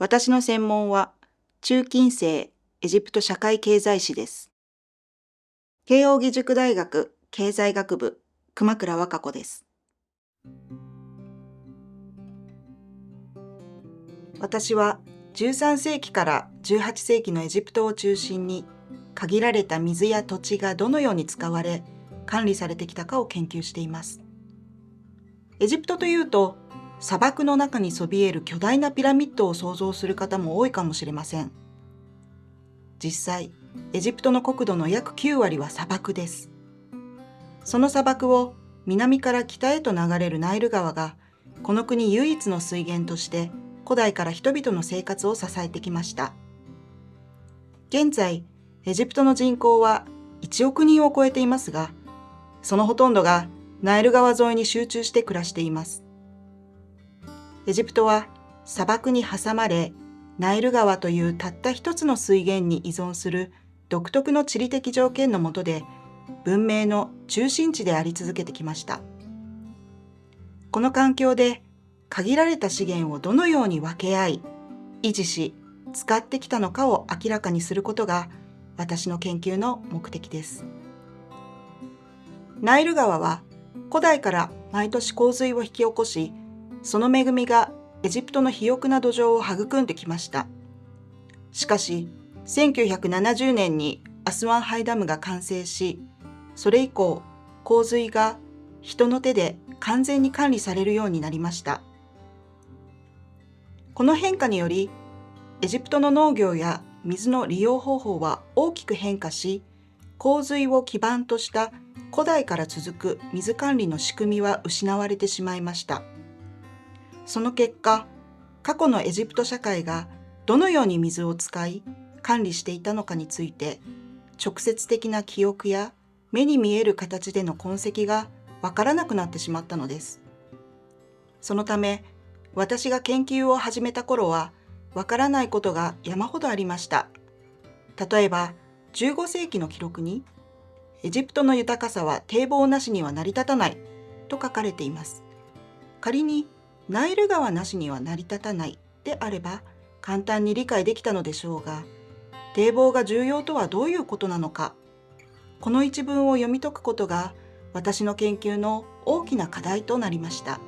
私の専門は中近世エジプト社会経済史です。慶應義塾大学経済学部熊倉和歌子です。私は13世紀から18世紀のエジプトを中心に限られた水や土地がどのように使われ管理されてきたかを研究しています。エジプトというと砂漠の中にそびえる巨大なピラミッドを想像する方も多いかもしれません。実際、エジプトの国土の約9割は砂漠です。その砂漠を南から北へと流れるナイル川が、この国唯一の水源として古代から人々の生活を支えてきました。現在、エジプトの人口は1億人を超えていますが、そのほとんどがナイル川沿いに集中して暮らしています。エジプトは砂漠に挟まれ、ナイル川というたった一つの水源に依存する独特の地理的条件の下で文明の中心地であり続けてきました。この環境で限られた資源をどのように分け合い、維持し、使ってきたのかを明らかにすることが私の研究の目的です。ナイル川は古代から毎年洪水を引き起こし、その恵みがエジプトの肥沃な土壌を育んできました。しかし、1970年にアスワンハイダムが完成し、それ以降、洪水が人の手で完全に管理されるようになりました。この変化により、エジプトの農業や水の利用方法は大きく変化し、洪水を基盤とした古代から続く水管理の仕組みは失われてしまいました。その結果、過去のエジプト社会がどのように水を使い管理していたのかについて、直接的な記憶や目に見える形での痕跡がわからなくなってしまったのです。そのため、私が研究を始めた頃は、わからないことが山ほどありました。例えば、15世紀の記録に、エジプトの豊かさは堤防なしには成り立たないと書かれています。仮にナイル川なしには成り立たないであれば簡単に理解できたのでしょうが、堤防が重要とはどういうことなのか、この一文を読み解くことが私の研究の大きな課題となりました。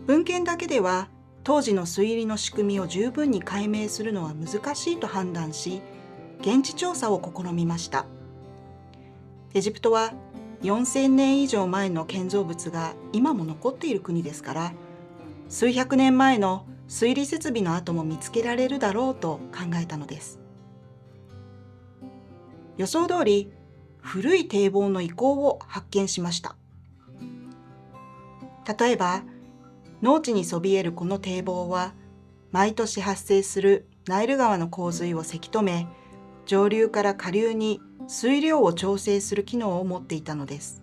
文献だけでは当時の推理の仕組みを十分に解明するのは難しいと判断し、現地調査を試みました。エジプトは4000年以上前の建造物が今も残っている国ですから、数百年前の水利設備の跡も見つけられるだろうと考えたのです。予想通り、古い堤防の遺構を発見しました。例えば、農地にそびえるこの堤防は、毎年発生するナイル川の洪水をせき止め、上流から下流に水量を調整する機能を持っていたのです。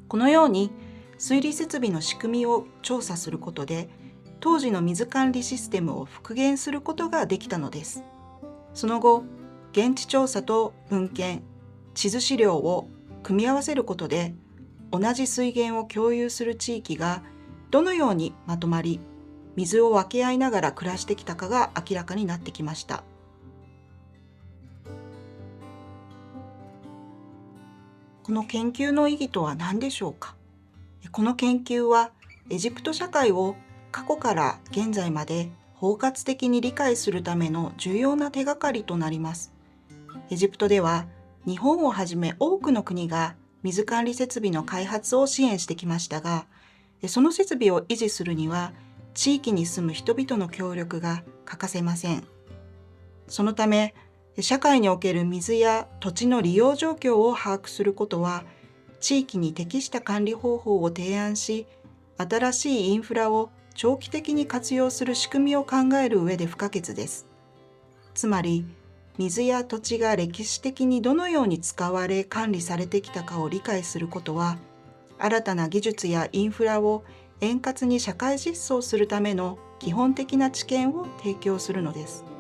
このように水利設備の仕組みを調査することで、当時の水管理システムを復元することができたのです。その後、現地調査と文献、地図資料を組み合わせることで、同じ水源を共有する地域がどのようにまとまり、水を分け合いながら暮らしてきたかが明らかになってきました。この研究の意義とは何でしょうか。この研究はエジプト社会を過去から現在まで包括的に理解するための重要な手がかりとなります。エジプトでは日本をはじめ多くの国が水管理設備の開発を支援してきましたが、その設備を維持するには地域に住む人々の協力が欠かせません。そのため、社会における水や土地の利用状況を把握することは、地域に適した管理方法を提案し、新しいインフラを長期的に活用する仕組みを考える上で不可欠です。つまり、水や土地が歴史的にどのように使われ管理されてきたかを理解することは、新たな技術やインフラを円滑に社会実装するための基本的な知見を提供するのです。